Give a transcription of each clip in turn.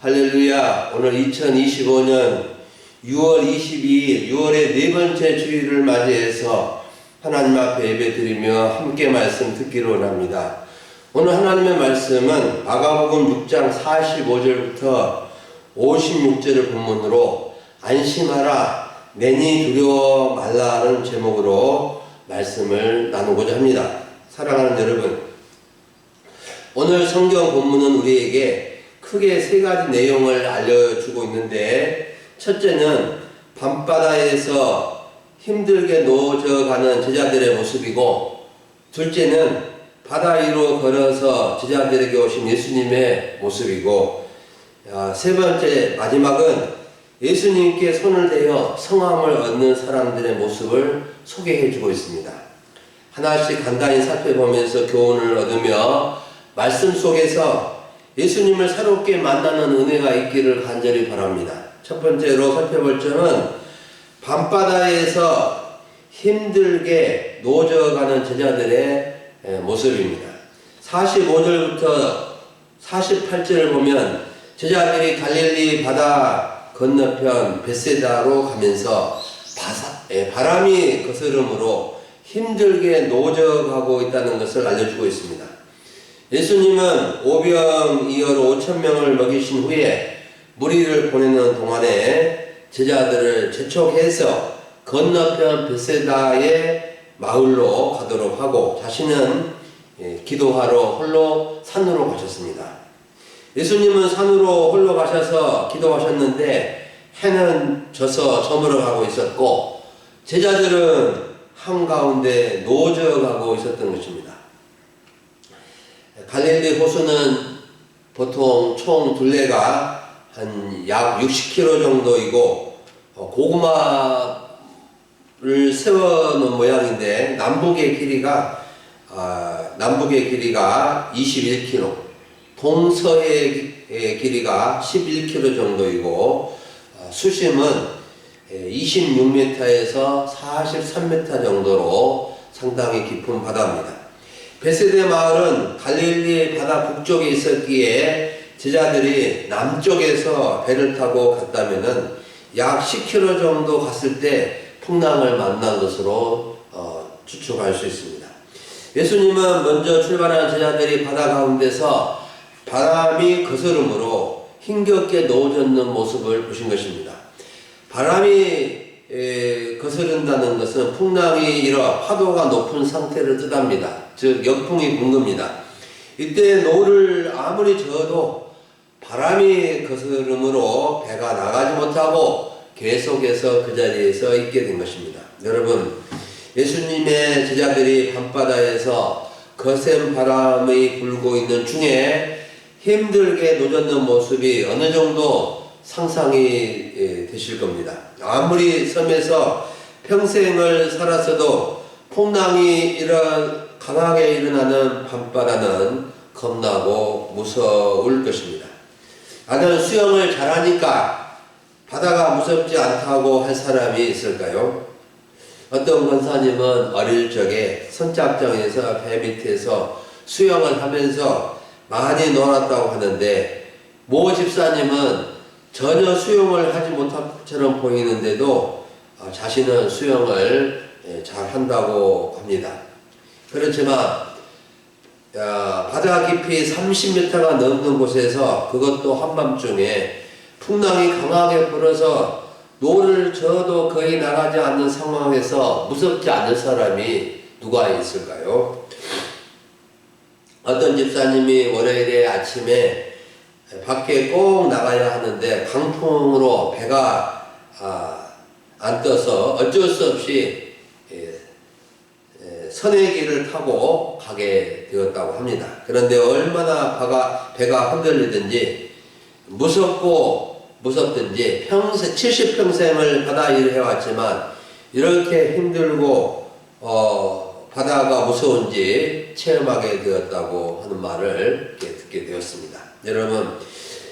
할렐루야. 오늘 2025년 6월 22일 6월의 네 번째 주일을 맞이해서 하나님 앞에 예배드리며 함께 말씀 듣기로 합니다. 오늘 하나님의 말씀은 마가복음 6장 45절부터 56절을 본문으로 안심하라 내니 두려워 말라는 제목으로 말씀을 나누고자 합니다. 사랑하는 여러분, 오늘 성경 본문은 우리에게 크게 세 가지 내용을 알려주고 있는데, 첫째는 밤바다에서 힘들게 노져가는 제자들의 모습이고, 둘째는 바다 위로 걸어서 제자들에게 오신 예수님의 모습이고, 세 번째 마지막은 예수님께 손을 대어 성함을 얻는 사람들의 모습을 소개해주고 있습니다. 하나씩 간단히 살펴보면서 교훈을 얻으며 말씀 속에서 예수님을 새롭게 만나는 은혜가 있기를 간절히 바랍니다. 첫 번째로 살펴볼 점은 밤바다에서 힘들게 노져가는 제자들의 모습입니다. 45절부터 48절을 보면 제자들이 갈릴리 바다 건너편 벳세다로 가면서 바람이 거스름으로 힘들게 노져가고 있다는 것을 알려주고 있습니다. 예수님은 오병이어로 5,000명을 먹이신 후에 무리를 보내는 동안에 제자들을 재촉해서 건너편 벳세다의 마을로 가도록 하고 자신은 기도하러 홀로 산으로 가셨습니다. 예수님은 산으로 홀로 가셔서 기도하셨는데 해는 져서 저물어가고 있었고 제자들은 한가운데 노져가고 있었던 것입니다. 갈릴리 호수는 보통 총 둘레가 한 약 60km 정도이고 고구마를 세워놓은 모양인데 남북의 길이가 21km, 동서의 길이가 11km 정도이고 수심은 26m에서 43m 정도로 상당히 깊은 바다입니다. 벳세다 마을은 갈릴리 바다 북쪽에 있었기에 제자들이 남쪽에서 배를 타고 갔다면은 약 10km 정도 갔을 때 풍랑을 만난 것으로 추측할 수 있습니다. 예수님은 먼저 출발한 제자들이 바다 가운데서 바람이 거스름으로 힘겹게 노젓는 모습을 보신 것입니다. 바람이 거스른다는 것은 풍랑이 일어 파도가 높은 상태를 뜻합니다. 즉 역풍이 분 겁니다. 이때 노를 아무리 저어도 바람이 거스름으로 배가 나가지 못하고 계속해서 그 자리에서 있게 된 것입니다. 여러분, 예수님의 제자들이 밤바다에서 거센 바람이 불고 있는 중에 힘들게 노젓는 모습이 어느 정도 상상이 되실 겁니다. 아무리 섬에서 평생을 살았어도 풍랑이 강하게 일어나는 밤바다는 겁나고 무서울 것입니다. 나는 수영을 잘하니까 바다가 무섭지 않다고 할 사람이 있을까요? 어떤 권사님은 어릴 적에 선착장에서 배 밑에서 수영을 하면서 많이 놀았다고 하는데, 모 집사님은 전혀 수영을 하지 못한 것처럼 보이는데도 자신은 수영을 잘 한다고 합니다. 그렇지만 바다 깊이 30m가 넘는 곳에서, 그것도 한밤중에 풍랑이 강하게 불어서 노를 저어도 거의 나가지 않는 상황에서 무섭지 않을 사람이 누가 있을까요? 어떤 집사님이 월요일에 아침에 밖에 꼭 나가야 하는데 강풍으로 배가 안 떠서 어쩔 수 없이 선해기를 타고 가게 되었다고 합니다. 그런데 얼마나 배가 흔들리든지 무섭고 무섭든지 70평생을 바다 일을 해왔지만 이렇게 힘들고 바다가 무서운지 체험하게 되었다고 하는 말을 이렇게 듣게 되었습니다. 여러분,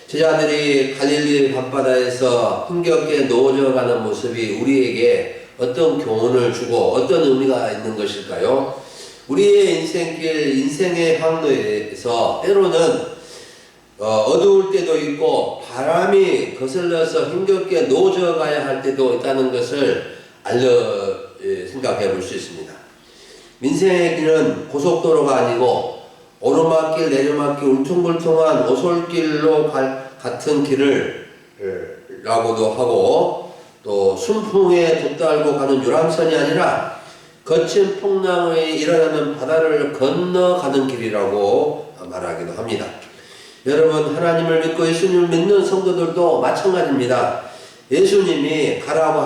제자들이 갈릴리 밤바다에서 힘겹게 놓여져가는 모습이 우리에게 어떤 교훈을 주고 어떤 의미가 있는 것일까요? 우리의 인생길, 인생의 항로에서 때로는 어두울 때도 있고 바람이 거슬러서 힘겹게 놓여져 가야 할 때도 있다는 것을 생각해 볼 수 있습니다. 인생의 길은 고속도로가 아니고 오르막길, 내리막길, 울퉁불퉁한 오솔길로 같은 길을 라고도 하고 또 순풍에 돛달고 가는 유람선이 아니라 거친 풍랑이 일어나는 바다를 건너가는 길이라고 말하기도 합니다. 여러분, 하나님을 믿고 예수님을 믿는 성도들도 마찬가지입니다. 예수님이 가라고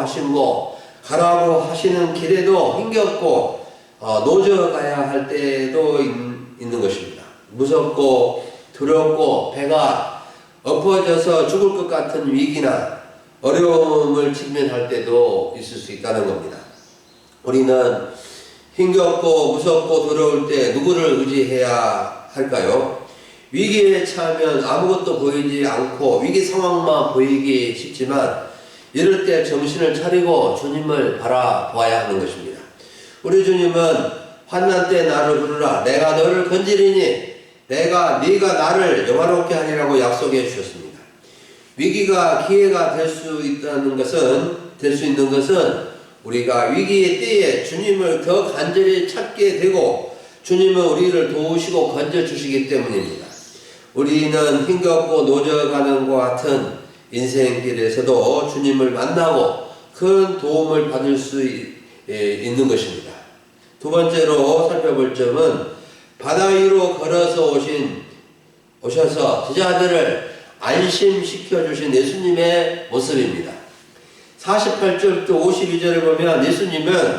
하시는 길에도 힘겹고 노져가야 할 때도 있는 것입니다. 무섭고 두렵고 배가 엎어져서 죽을 것 같은 위기나 어려움을 직면할 때도 있을 수 있다는 겁니다. 우리는 힘겹고 무섭고 두려울 때 누구를 의지해야 할까요? 위기에 처하면 아무것도 보이지 않고 위기 상황만 보이기 쉽지만 이럴 때 정신을 차리고 주님을 바라보아야 하는 것입니다. 우리 주님은 환난 때 나를 부르라 내가 너를 건지리니 네가 나를 영화롭게 하리라고 약속해 주셨습니다. 위기가 기회가 될 수 있는 것은 우리가 위기의 때에 주님을 더 간절히 찾게 되고 주님은 우리를 도우시고 건져주시기 때문입니다. 우리는 힘겹고 노져가는 것 같은 인생길에서도 주님을 만나고 큰 도움을 받을 수 있는 것입니다. 두 번째로 살펴볼 점은 바다 위로 걸어서 오셔서 제자들을 안심시켜 주신 예수님의 모습입니다. 48절부터 52절을 보면 예수님은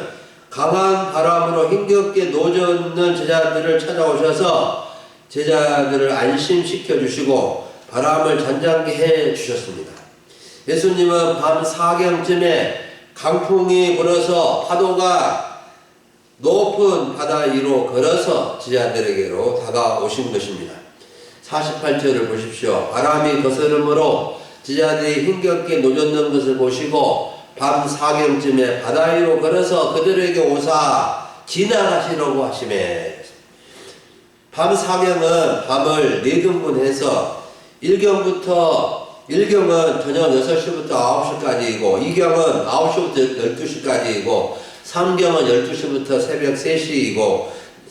강한 바람으로 힘겹게 노젓는 제자들을 찾아오셔서 제자들을 안심시켜 주시고 바람을 잔잔케 해 주셨습니다. 예수님은 밤 4경쯤에 강풍이 불어서 파도가 높은 바다 위로 걸어서 제자들에게로 다가오신 것입니다. 48절을 보십시오. 바람이 거스름으로 제자들이 힘겹게 노젓는 것을 보시고 밤 4경쯤에 바다 위로 걸어서 그들에게 오사 지나가시려고 하시매. 밤 4경은 밤을 4등분해서 1경은 저녁 6시부터 9시까지이고 2경은 9시부터 12시까지이고 3경은 12시부터 새벽 3시이고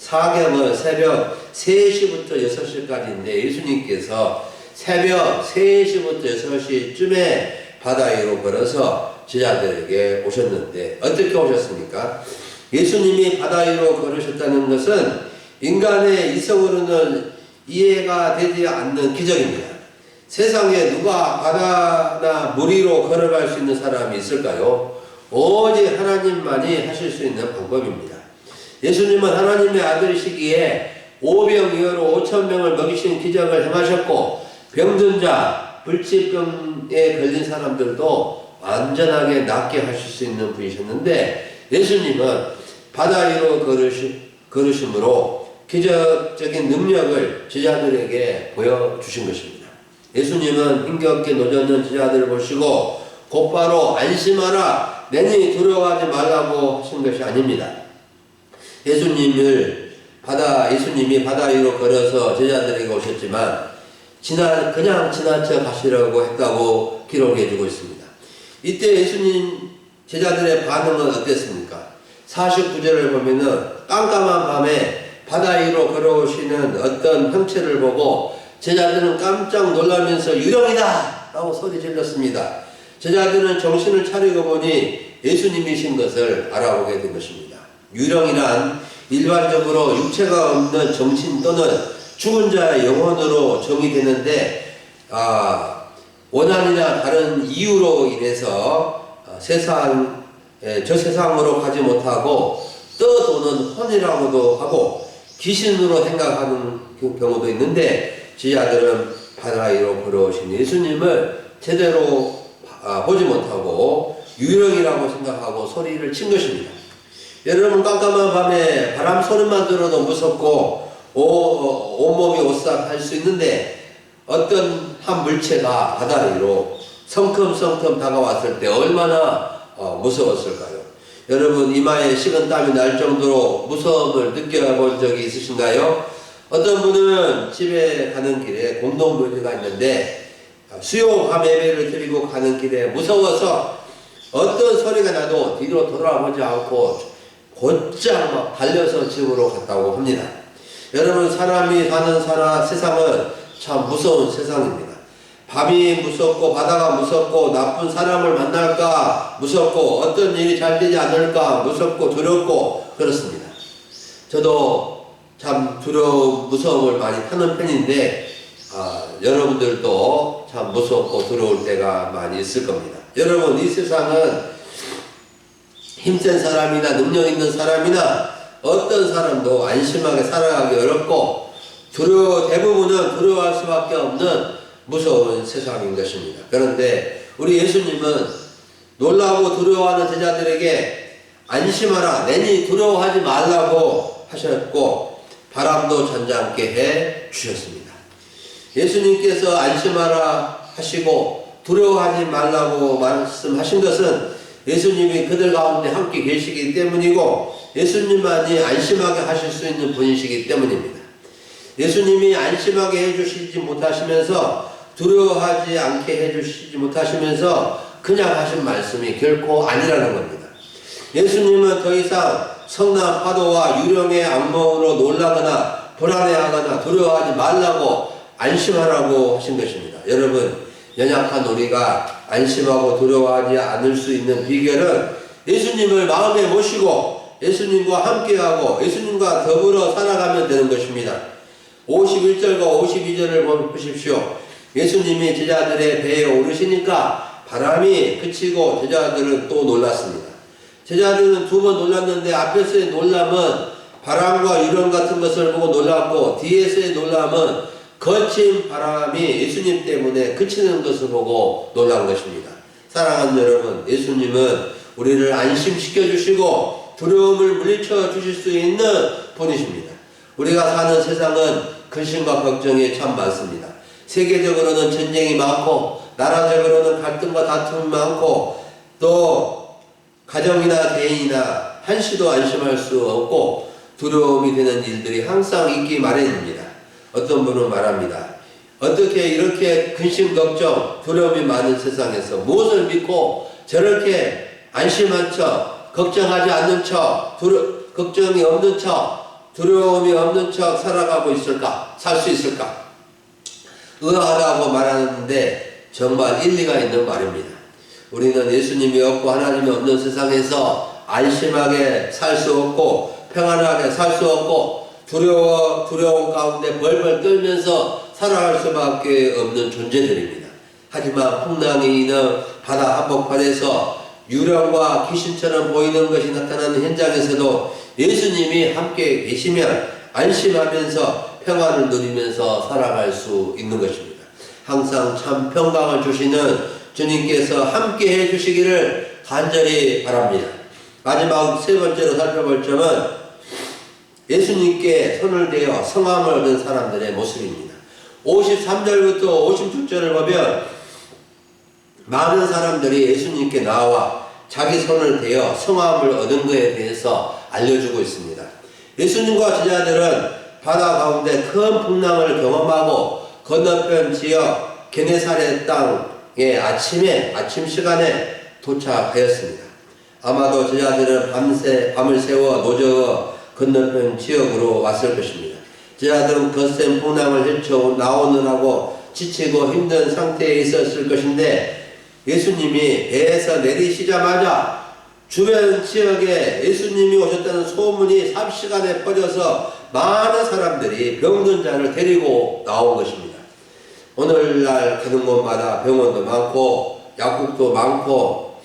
4경은 새벽 3시부터 6시까지인데 예수님께서 새벽 3시부터 6시쯤에 바다 위로 걸어서 제자들에게 오셨는데 어떻게 오셨습니까? 예수님이 바다 위로 걸으셨다는 것은 인간의 이성으로는 이해가 되지 않는 기적입니다. 세상에 누가 바다나 물 위로 걸어갈 수 있는 사람이 있을까요? 오직 하나님만이 하실 수 있는 방법입니다. 예수님은 하나님의 아들이시기에 오병이어로 5,000명을 먹이신 기적을 행하셨고 병든 자, 불치병에 걸린 사람들도 완전하게 낫게 하실 수 있는 분이셨는데 예수님은 바다 위로 걸으심으로 기적적인 능력을 제자들에게 보여주신 것입니다. 예수님은 힘겹게 노젓는 제자들을 보시고 곧바로 안심하라 내니 두려워하지 말라고 하신 것이 아닙니다. 예수님이 바다 위로 걸어서 제자들에게 오셨지만 그냥 지나쳐 가시려고 했다고 기록해주고 있습니다. 이때 예수님 제자들의 반응은 어땠습니까? 49절을 보면은 깜깜한 밤에 바다 위로 걸어오시는 어떤 형체를 보고 제자들은 깜짝 놀라면서 유령이다! 라고 소리 질렀습니다. 제자들은 정신을 차리고 보니 예수님이신 것을 알아보게 된 것입니다. 유령이란 일반적으로 육체가 없는 정신 또는 죽은 자의 영혼으로 정의되는데 원한이나 다른 이유로 인해서 저 세상으로 가지 못하고 떠도는 혼이라고도 하고 귀신으로 생각하는 경우도 있는데 제자들은 바다 위로 걸어오신 예수님을 제대로 보지 못하고 유령이라고 생각하고 소리를 친 것입니다. 여러분, 깜깜한 밤에 바람 소리만 들어도 무섭고 온몸이 오싹할 수 있는데 어떤 한 물체가 바다 위로 성큼성큼 다가왔을 때 얼마나 무서웠을까요? 여러분, 이마에 식은 땀이 날 정도로 무서움을 느껴본 적이 있으신가요? 어떤 분은 집에 가는 길에 공동묘지가 있는데 수요 밤 예배를 드리고 가는 길에 무서워서 어떤 소리가 나도 뒤로 돌아보지 않고 곧장 막 달려서 집으로 갔다고 합니다. 여러분, 사람이 사는 세상은 참 무서운 세상입니다. 밤이 무섭고 바다가 무섭고 나쁜 사람을 만날까 무섭고 어떤 일이 잘 되지 않을까 무섭고 두렵고 그렇습니다. 저도 참 무서움을 많이 타는 편인데 여러분들도 참 무섭고 두려울 때가 많이 있을 겁니다. 여러분, 이 세상은 힘센 사람이나 능력 있는 사람이나 어떤 사람도 안심하게 살아가기 어렵고 대부분은 두려워할 수밖에 없는 무서운 세상인 것입니다. 그런데 우리 예수님은 놀라고 두려워하는 제자들에게 안심하라, 내니 두려워하지 말라고 하셨고 바람도 잔잔케 해 주셨습니다. 예수님께서 안심하라 하시고 두려워하지 말라고 말씀하신 것은 예수님이 그들 가운데 함께 계시기 때문이고 예수님만이 안심하게 하실 수 있는 분이시기 때문입니다. 예수님이 안심하게 해주시지 못하시면서 두려워하지 않게 해주시지 못하시면서 그냥 하신 말씀이 결코 아니라는 겁니다. 예수님은 더 이상 성난 파도와 유령의 악몽으로 놀라거나 불안해하거나 두려워하지 말라고 안심하라고 하신 것입니다. 여러분, 연약한 우리가 안심하고 두려워하지 않을 수 있는 비결은 예수님을 마음에 모시고 예수님과 함께하고 예수님과 더불어 살아가면 되는 것입니다. 51절과 52절을 보십시오. 예수님이 제자들의 배에 오르시니까 바람이 그치고 제자들은 또 놀랐습니다. 제자들은 두 번 놀랐는데 앞에서의 놀람은 바람과 유령 같은 것을 보고 놀랐고 뒤에서의 놀람은 거친 바람이 예수님 때문에 그치는 것을 보고 놀란 것입니다. 사랑하는 여러분, 예수님은 우리를 안심시켜 주시고 두려움을 물리쳐 주실 수 있는 분이십니다. 우리가 사는 세상은 근심과 걱정이 참 많습니다. 세계적으로는 전쟁이 많고 나라적으로는 갈등과 다툼이 많고 또 가정이나 개인이나 한시도 안심할 수 없고 두려움이 되는 일들이 항상 있기 마련입니다. 어떤 분은 말합니다. 어떻게 이렇게 근심 걱정 두려움이 많은 세상에서 무엇을 믿고 저렇게 안심한 척 걱정하지 않는 척 걱정이 없는 척 두려움이 없는 척 살아가고 있을까? 살 수 있을까? 의아하다고 말하는데 정말 일리가 있는 말입니다. 우리는 예수님이 없고 하나님이 없는 세상에서 안심하게 살 수 없고 평안하게 살 수 없고 두려움 가운데 벌벌 떨면서 살아갈 수밖에 없는 존재들입니다. 하지만 풍랑이 있는 바다 한복판에서 유령과 귀신처럼 보이는 것이 나타나는 현장에서도 예수님이 함께 계시면 안심하면서 평안을 누리면서 살아갈 수 있는 것입니다. 항상 참 평강을 주시는 주님께서 함께 해주시기를 간절히 바랍니다. 마지막 세 번째로 살펴볼 점은 예수님께 손을 대어 성함을 얻은 사람들의 모습입니다. 53절부터 56절을 보면 많은 사람들이 예수님께 나와 자기 손을 대어 성함을 얻은 것에 대해서 알려주고 있습니다. 예수님과 제자들은 바다 가운데 큰 풍랑을 경험하고 건너편 지역 게네사렛 땅에 아침 시간에 도착하였습니다. 아마도 제자들은 밤을 새워 노저어 건너편 지역으로 왔을 것입니다. 제자들은 거센 풍랑을 헤쳐 나오느라고 지치고 힘든 상태에 있었을 것인데 예수님이 배에서 내리시자마자 주변 지역에 예수님이 오셨다는 소문이 삽시간에 퍼져서 많은 사람들이 병든 자를 데리고 나온 것입니다. 오늘날 가는 곳마다 병원도 많고 약국도 많고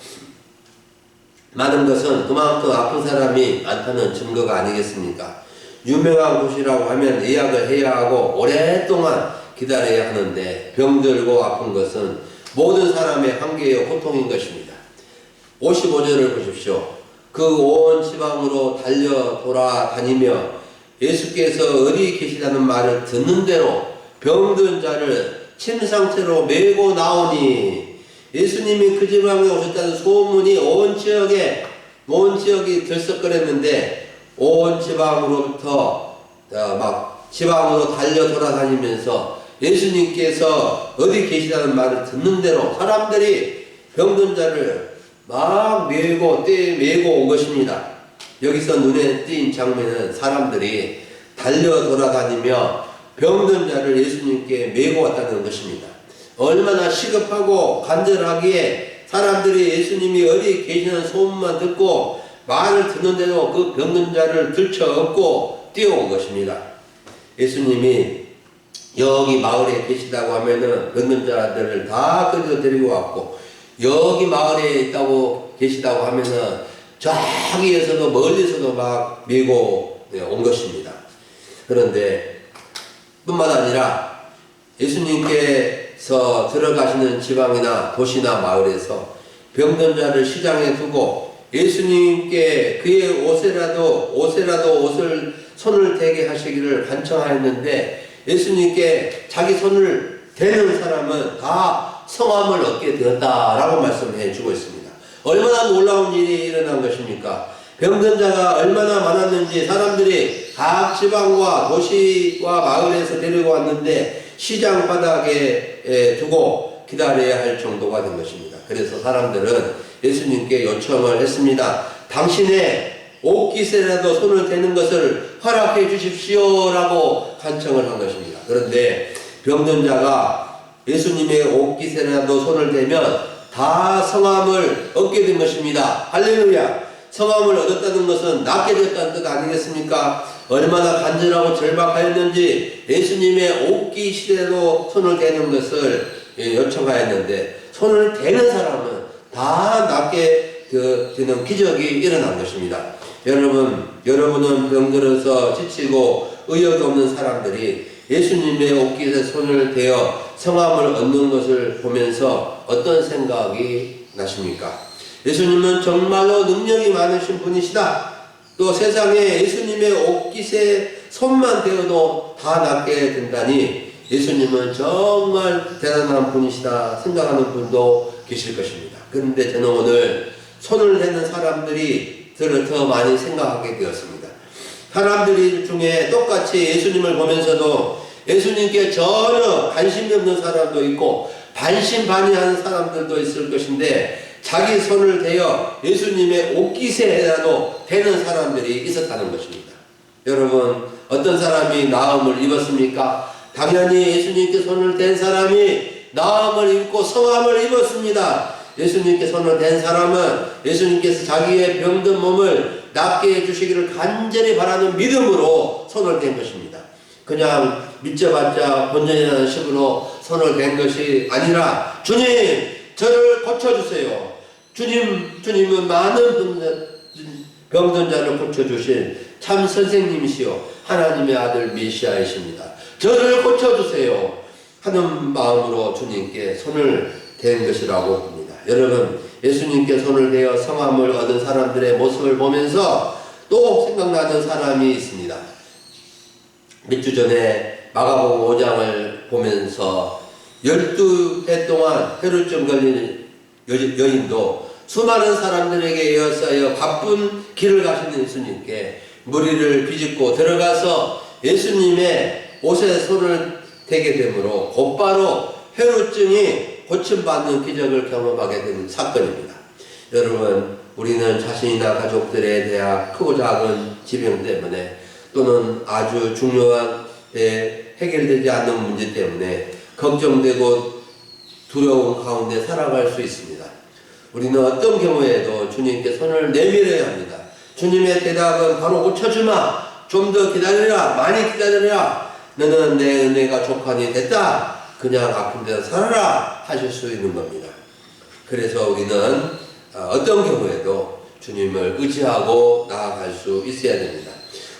많은 것은 그만큼 아픈 사람이 많다는 증거가 아니겠습니까? 유명한 곳이라고 하면 예약을 해야 하고 오랫동안 기다려야 하는데 병들고 아픈 것은 모든 사람의 한계요 고통인 것입니다. 55절을 보십시오. 그 온 지방으로 달려 돌아다니며 예수께서 어디 계시다는 말을 듣는 대로 병든 자를 침상태로 메고 나오니, 예수님이 그 지방에 오셨다는 소문이 온 지역이 들썩거렸는데, 온 지방으로부터 막 지방으로 달려 돌아다니면서 예수님께서 어디 계시다는 말을 듣는 대로 사람들이 병든 자를 막 메고 온 것입니다. 여기서 눈에 띈 장면은 사람들이 달려 돌아다니며 병든 자를 예수님께 메고 왔다는 것입니다. 얼마나 시급하고 간절하기에 사람들이 예수님이 어디 계시는 소문만 듣고 말을 듣는데도 그 병든 자를 들쳐업고 뛰어온 것입니다. 예수님이 여기 마을에 계시다고 하면은 병든 자들을 다 끌어 데리고 왔고, 여기 마을에 계시다고 하면은 저기에서도 멀리서도 막 밀고 온 것입니다. 그런데 뿐만 아니라 예수님께서 들어가시는 지방이나 도시나 마을에서 병든 자를 시장에 두고 예수님께 그의 옷을 손을 대게 하시기를 간청하였는데, 예수님께 자기 손을 대는 사람은 다 성함을 얻게 되었다라고 말씀해 주고 있습니다. 얼마나 놀라운 일이 일어난 것입니까? 병든 자가 얼마나 많았는지 사람들이 각 지방과 도시와 마을에서 데리고 왔는데 시장 바닥에 두고 기다려야 할 정도가 된 것입니다. 그래서 사람들은 예수님께 요청을 했습니다. 당신의 옷깃에라도 손을 대는 것을 허락해 주십시오라고 간청을 한 것입니다. 그런데 병든 자가 예수님의 옷깃에라도 손을 대면 다 성함을 얻게 된 것입니다. 할렐루야! 성함을 얻었다는 것은 낫게 됐다는 뜻 아니겠습니까? 얼마나 간절하고 절박하였는지 예수님의 옷깃에도 손을 대는 것을 요청하였는데, 손을 대는 사람은 다 낫게 되는 기적이 일어난 것입니다. 여러분은 병들어서 지치고 의욕이 없는 사람들이 예수님의 옷깃에 손을 대어 성함을 얻는 것을 보면서 어떤 생각이 나십니까? 예수님은 정말로 능력이 많으신 분이시다. 또 세상에 예수님의 옷깃에 손만 대어도 다 낫게 된다니 예수님은 정말 대단한 분이시다 생각하는 분도 계실 것입니다. 그런데 저는 오늘 손을 대는 사람들이 더 많이 생각하게 되었습니다. 사람들 중에 똑같이 예수님을 보면서도 예수님께 전혀 관심이 없는 사람도 있고 반신반의하는 사람들도 있을 것인데, 자기 손을 대어 예수님의 옷깃에라도 대는 사람들이 있었다는 것입니다. 여러분, 어떤 사람이 나음을 입었습니까? 당연히 예수님께 손을 댄 사람이 나음을 입고 성함을 입었습니다. 예수님께 손을 댄 사람은 예수님께서 자기의 병든 몸을 낫게 해주시기를 간절히 바라는 믿음으로 손을 댄 것입니다. 그냥 믿져봤자 본전이라는 식으로 손을 댄 것이 아니라, 주님, 저를 고쳐주세요. 주님은 많은 병든 자를 고쳐주신 참 선생님이시요 하나님의 아들 메시아이십니다. 저를 고쳐주세요 하는 마음으로 주님께 손을 댄 것이라고 봅니다. 여러분, 예수님께 손을 대어 성함을 얻은 사람들의 모습을 보면서 또 생각나는 사람이 있습니다. 몇 주 전에 마가복음 5장을 보면서 12해 동안 혈루증 걸린 여인도 수많은 사람들에게 에워싸여 바쁜 길을 가시는 예수님께 머리를 비집고 들어가서 예수님의 옷에 손을 대게 되므로 곧바로 혈루증이 고침받는 기적을 경험하게 된 사건입니다. 여러분, 우리는 자신이나 가족들에 대한 크고 작은 질병 때문에 또는 아주 중요한 해결되지 않는 문제 때문에 걱정되고 두려움 가운데 살아갈 수 있습니다. 우리는 어떤 경우에도 주님께 손을 내밀어야 합니다. 주님의 대답은 바로 고쳐주마, 좀 더 기다려라, 많이 기다려라, 너는 내 은혜가 족하니 됐다, 그냥 아픈 데서 살아라 하실 수 있는 겁니다. 그래서 우리는 어떤 경우에도 주님을 의지하고 나아갈 수 있어야 됩니다.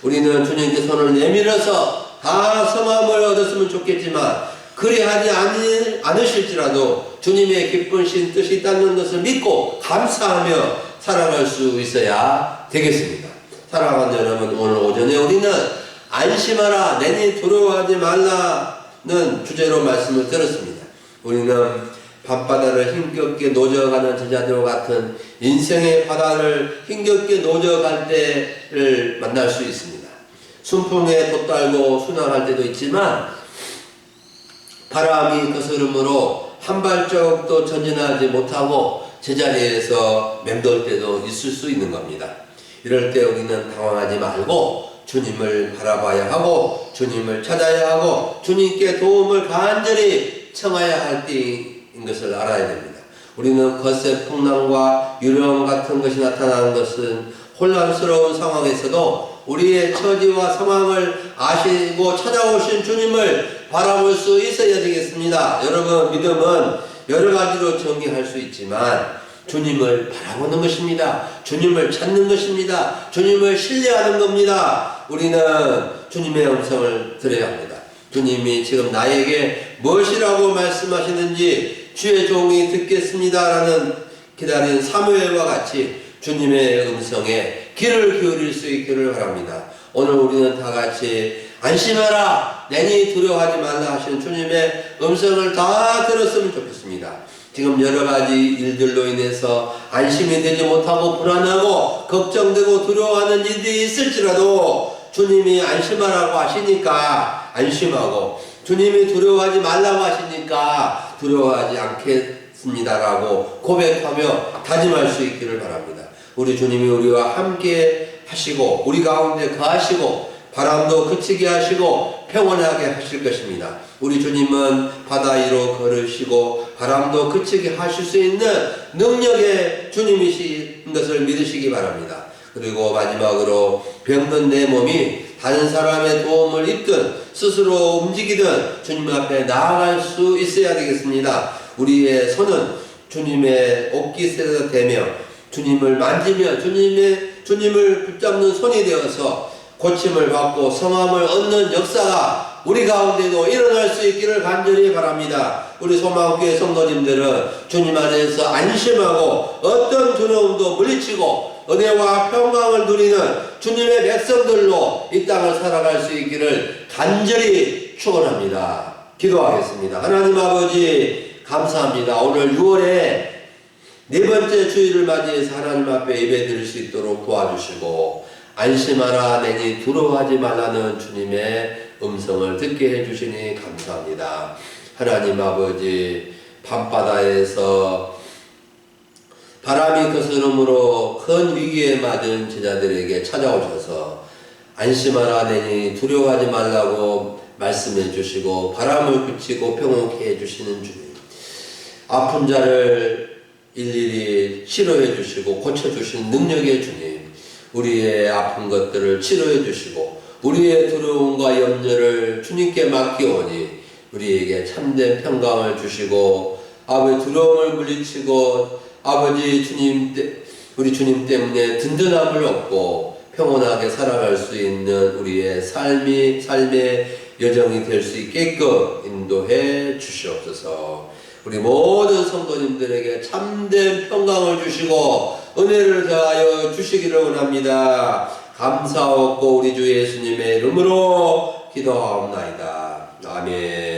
우리는 주님께 손을 내밀어서 다 성함을 얻었으면 좋겠지만 그리하지 않으실지라도 주님의 기쁘신 뜻이 있다는 것을 믿고 감사하며 살아갈 수 있어야 되겠습니다. 사랑하는 여러분, 오늘 오전에 우리는 안심하라, 내니 두려워하지 말라는 주제로 말씀을 들었습니다. 우리는 밤바다를 힘겹게 노져가는 제자들과 같은 인생의 바다를 힘겹게 노져갈 때를 만날 수 있습니다. 순풍에 돛달고 순항할 때도 있지만 바람이 거스름으로 한 발짝도 전진하지 못하고 제자리에서 맴돌 때도 있을 수 있는 겁니다. 이럴 때 우리는 당황하지 말고 주님을 바라봐야 하고 주님을 찾아야 하고 주님께 도움을 간절히 청해야 할 때인 것을 알아야 됩니다. 우리는 거센 풍랑과 유령 같은 것이 나타나는 것은 혼란스러운 상황에서도 우리의 처지와 상황을 아시고 찾아오신 주님을 바라볼 수 있어야 되겠습니다. 여러분, 믿음은 여러 가지로 정의할 수 있지만 주님을 바라보는 것입니다. 주님을 찾는 것입니다. 주님을 신뢰하는 겁니다. 우리는 주님의 음성을 들어야 합니다. 주님이 지금 나에게 무엇이라고 말씀하시는지 주의 종이 듣겠습니다라는 기다린 사무엘과 같이 주님의 음성에 귀를 기울일 수 있기를 바랍니다. 오늘 우리는 다 같이 안심하라, 내니 두려워하지 말라 하시는 주님의 음성을 다 들었으면 좋겠습니다. 지금 여러 가지 일들로 인해서 안심이 되지 못하고 불안하고 걱정되고 두려워하는 일들이 있을지라도 주님이 안심하라고 하시니까 안심하고 주님이 두려워하지 말라고 하시니까 두려워하지 않겠습니다라고 고백하며 다짐할 수 있기를 바랍니다. 우리 주님이 우리와 함께 하시고 우리 가운데 거하시고 바람도 그치게 하시고 평온하게 하실 것입니다. 우리 주님은 바다 위로 걸으시고 바람도 그치게 하실 수 있는 능력의 주님이신 것을 믿으시기 바랍니다. 그리고 마지막으로 병든 내 몸이 다른 사람의 도움을 입든 스스로 움직이든 주님 앞에 나아갈 수 있어야 되겠습니다. 우리의 손은 주님의 옷깃에다 대며 주님을 만지며 주님을 붙잡는 손이 되어서 고침을 받고 성함을 얻는 역사가 우리 가운데도 일어날 수 있기를 간절히 바랍니다. 우리 소망교회 성도님들은 주님 안에서 안심하고 어떤 두려움도 물리치고 은혜와 평강을 누리는 주님의 백성들로 이 땅을 살아갈 수 있기를 간절히 축원합니다. 기도하겠습니다. 하나님 아버지 감사합니다. 오늘 6월에 네 번째 주일을 맞이해서 하나님 앞에 예배드릴 수 있도록 도와주시고 안심하라, 내니 두려워하지 말라는 주님의 음성을 듣게 해주시니 감사합니다. 하나님 아버지, 밤바다에서 바람이 거스름으로 큰 위기에 맞은 제자들에게 찾아오셔서 안심하라, 내니 두려워하지 말라고 말씀해 주시고 바람을 그치고 평온케 해주시는 주님, 아픈 자를 일일이 치료해 주시고 고쳐주시는 능력의 주님, 우리의 아픈 것들을 치료해 주시고 우리의 두려움과 염려를 주님께 맡기오니 우리에게 참된 평강을 주시고 아버지 두려움을 물리치고 아버지 주님, 우리 주님 때문에 든든함을 얻고 평온하게 살아갈 수 있는 우리의 삶의 여정이 될 수 있게끔 인도해 주시옵소서. 우리 모든 성도님들에게 참된 평강을 주시고 은혜를 더하여 주시기를 원합니다. 감사하고 우리 주 예수님의 이름으로 기도하옵나이다. 아멘.